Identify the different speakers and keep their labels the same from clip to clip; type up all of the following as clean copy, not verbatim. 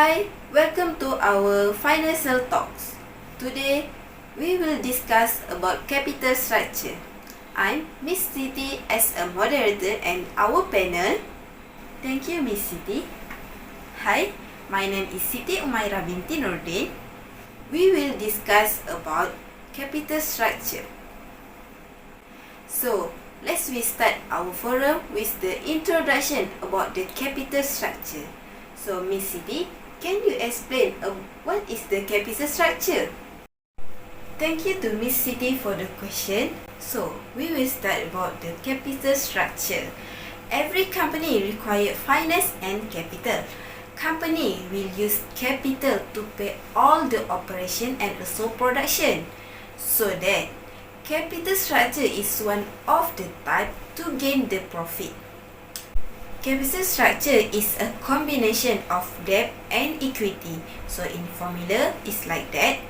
Speaker 1: Hi, welcome to our financial talks. Today, we will discuss about capital structure. I'm Miss Siti as a moderator and our panel. Thank you, Miss Siti. Hi, my name is Siti Umaira binti Nordin. We will discuss about capital structure. So, let's start our forum with the introduction about the capital structure. So, Miss Siti, can you explain what is the capital structure? Thank you to Miss Siti for the question. So, we will start about the capital structure. Every company requires finance and capital. Company will use capital to pay all the operation and also production. So that capital structure is one of the type to gain the profit. Capital structure is a combination of debt and equity. So in formula, it's like that.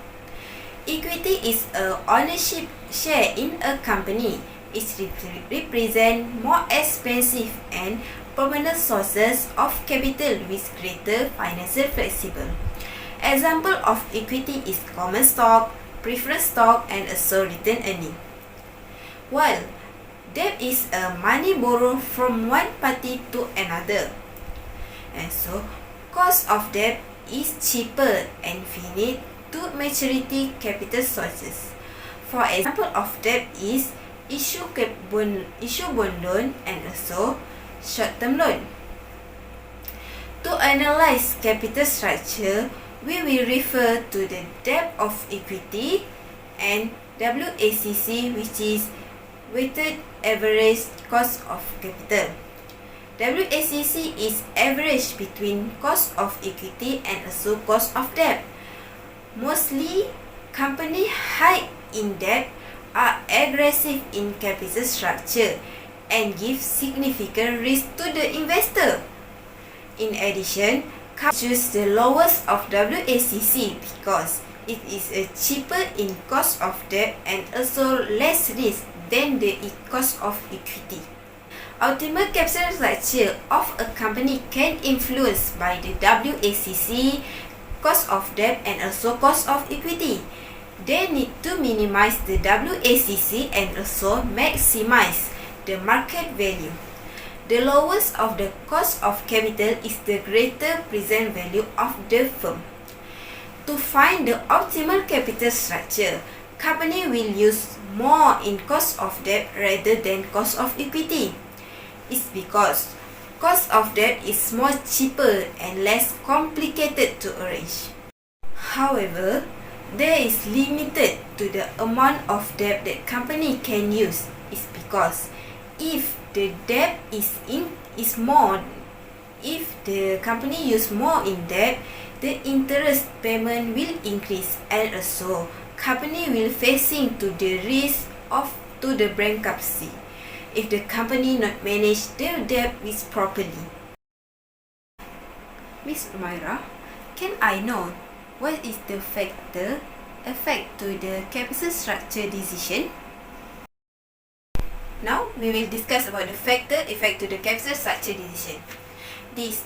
Speaker 1: Equity is a ownership share in a company. It represents more expensive and permanent sources of capital with greater financial flexibility. Example of equity is common stock, preferred stock, and also return earning. While debt is a money borrowed from one party to another. And so, cost of debt is cheaper and finite to maturity capital sources. For example of debt is issue bond loan and also short-term loan. To analyze capital structure, we will refer to the debt of equity and WACC, which is weighted average cost of capital. WACC is average between cost of equity and also cost of debt. Mostly, company high in debt are aggressive in capital structure and give significant risk to the investor. In addition, companies choose the lowest of WACC because it is cheaper in cost of debt and also less risk than the cost of equity. Ultimate capital structure of a company can influence by the WACC, cost of debt, and also cost of equity. They need to minimize the WACC and also maximize the market value. The lowest of the cost of capital is the greater present value of the firm. To find the optimal capital structure, company will use more in cost of debt rather than cost of equity. It's because cost of debt is more cheaper and less complicated to arrange. However, there is limited to the amount of debt that company can use. It's because if the debt if the company use more in debt, the interest payment will increase and also company will facing to the risk of to the bankruptcy if the company not manage their debt with properly. Miss Umaira, can I know what is the factor affect to the capital structure decision? Now we will discuss about the factor effect to the capital structure decision. This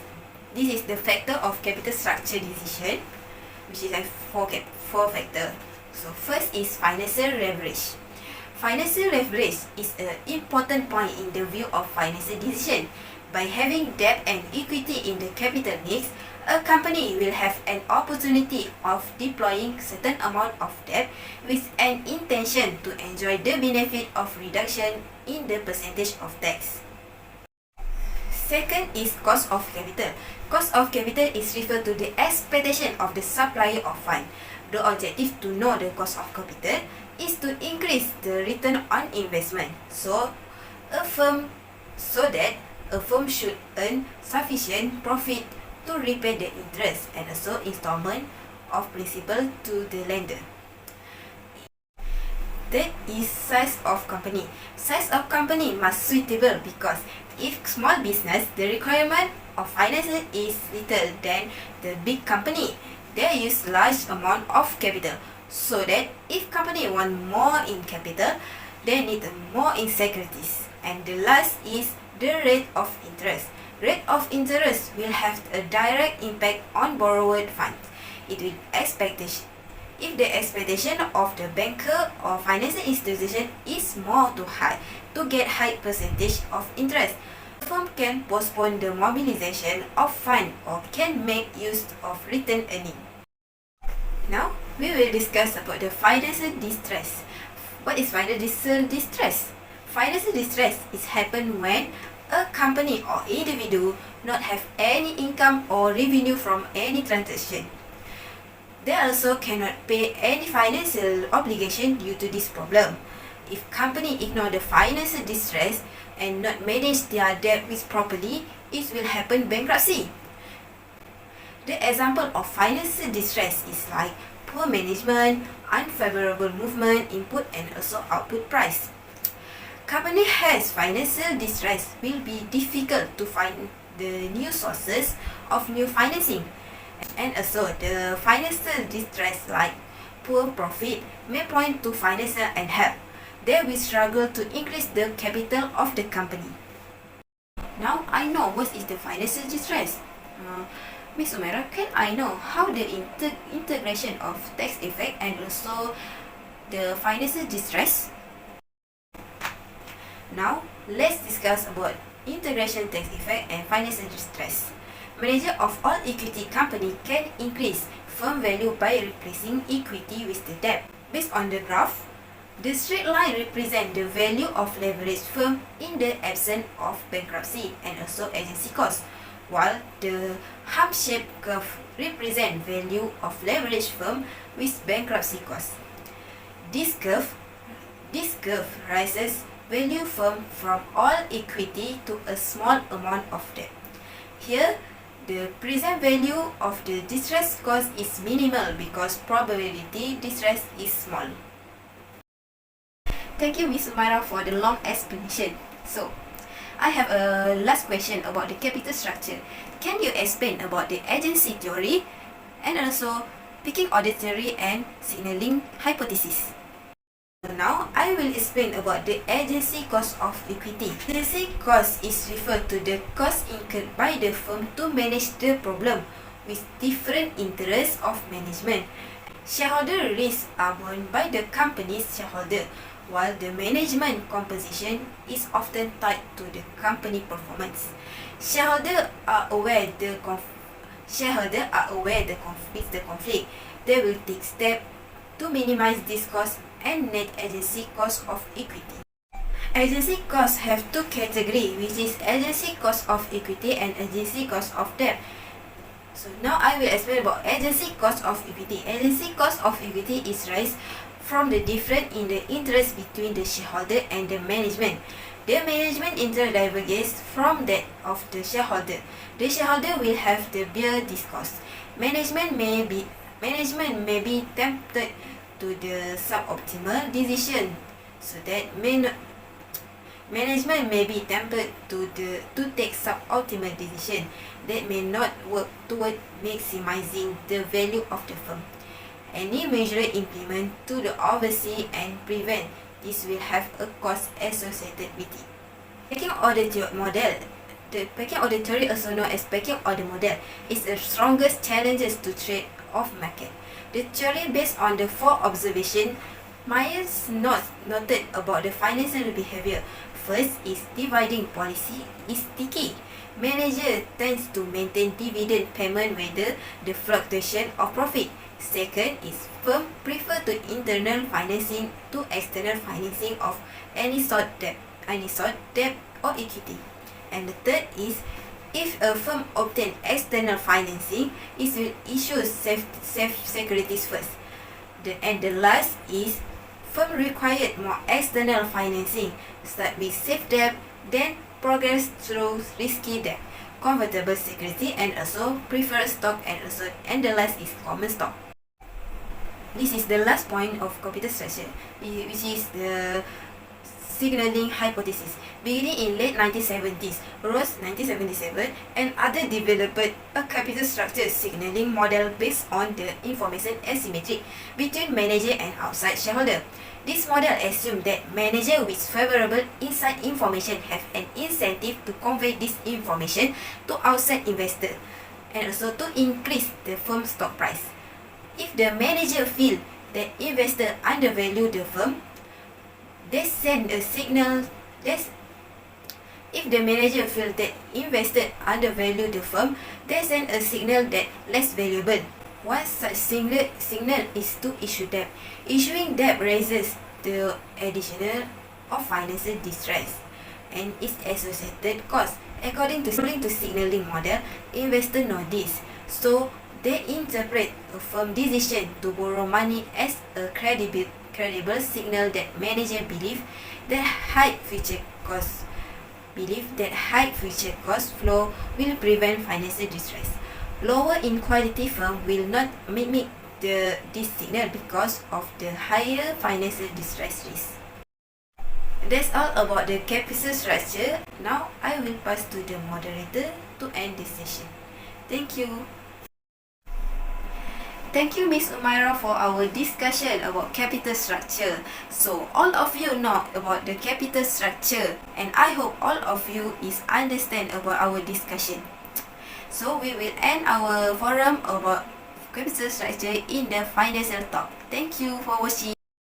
Speaker 1: is the factor of capital structure decision, which is like four factor. So first is financial leverage. Financial leverage is an important point in the view of financial decision. By having debt and equity in the capital mix, a company will have an opportunity of deploying certain amount of debt with an intention to enjoy the benefit of reduction in the percentage of tax. Second is cost of capital. Cost of capital is referred to the expectation of the supplier of fund. The objective to know the cost of capital is to increase the return on investment. So that a firm should earn sufficient profit to repay the interest and also installment of principal to the lender. That is size of company. Size of company must suitable because if small business, the requirement of finance is little than the big company. They use large amount of capital. So that if company want more in capital, they need more in securities. And the last is the rate of interest. Rate of interest will have a direct impact on borrowed funds. It will expectation. If the expectation of the banker or financial institution is more too high to get high percentage of interest, the firm can postpone the mobilization of fund or can make use of return earning. Now, we will discuss about the financial distress. What is financial distress? Financial distress is happen when a company or individual not have any income or revenue from any transaction. They also cannot pay any financial obligation due to this problem. If company ignore the financial distress and not manage their debt with properly, it will happen bankruptcy. The example of financial distress is like poor management, unfavorable movement, input and also output price. Company has financial distress will be difficult to find the new sources of new financing. And also the financial distress like poor profit may point to financial unhealth. They will struggle to increase the capital of the company. Now I know what is the financial distress. Ms. Umaira, can I know how the integration of tax effect and also the financial distress? Now let's discuss about integration tax effect and financial distress. Manager of all equity company can increase firm value by replacing equity with the debt. Based on the graph, the straight line represents the value of leveraged firm in the absence of bankruptcy and also agency cost, while the hump-shaped curve represents value of leveraged firm with bankruptcy cost. This curve rises value firm from all equity to a small amount of debt. Here, the present value of the distress cost is minimal because probability distress is small. Thank you, Ms. Umaira, for the long explanation. So, I have a last question about the capital structure. Can you explain about the agency theory and also picking order theory and signaling hypothesis? Now, I will explain about the agency cost of equity. Agency cost is referred to the cost incurred by the firm to manage the problem with different interests of management. Shareholder risks are borne by the company's shareholder, while the management compensation is often tied to the company performance. Shareholders are aware the conflict. They will take steps to minimize this cost and net agency cost of equity. Agency costs have two categories, which is agency cost of equity and agency cost of debt. So now I will explain about agency cost of equity. Agency cost of equity is raised from the difference in the interest between the shareholder and the management. The management interest diverges from that of the shareholder. The shareholder will have to bear this cost. Management may be tempted to the suboptimal decision, so that management may be tempted to take suboptimal decision that may not work toward maximizing the value of the firm. Any measure implemented to the oversee and prevent this will have a cost associated with it. Pecking order model. The pecking order theory, also known as pecking order model, is the strongest challenges to trade-off market. The theory based on the four observations Myers noted about the financial behavior. First is dividing policy is sticky. Manager tends to maintain dividend payment whether the fluctuation of profit. Second is firm prefer to internal financing to external financing of any sort debt or equity. And the third is if a firm obtains external financing, it will issue safe securities first. And the last is firm required more external financing, start with safe debt, then progress through risky debt, convertible security, and also preferred stock, and the last is common stock. This is the last point of capital structure, which is the signaling hypothesis. Beginning in late 1970s, Rose 1977 and others developed a capital structure signaling model based on the information asymmetry between manager and outside shareholder. This model assumes that manager with favorable inside information have an incentive to convey this information to outside investors and also to increase the firm's stock price. If the manager feel that investors undervalue the firm, they send a signal. If the manager feels that investors undervalue the firm, they send a signal that less valuable. One such signal is to issue debt. Issuing debt raises the additional of financial distress and its associated cost. According to signaling model, investors know this, so they interpret a firm decision to borrow money as a credible signal that manager believe that high future cost flow will prevent financial distress. Lower in quality firm will not mimic this signal because of the higher financial distress risk. That's all about the capital structure. Now I will pass to the moderator to end this session. Thank you. Thank you, Miss Umaira, for our discussion about capital structure. So all of you know about the capital structure, and I hope all of you is understand about our discussion. So we will end our forum about capital structure in the financial talk. Thank you for watching.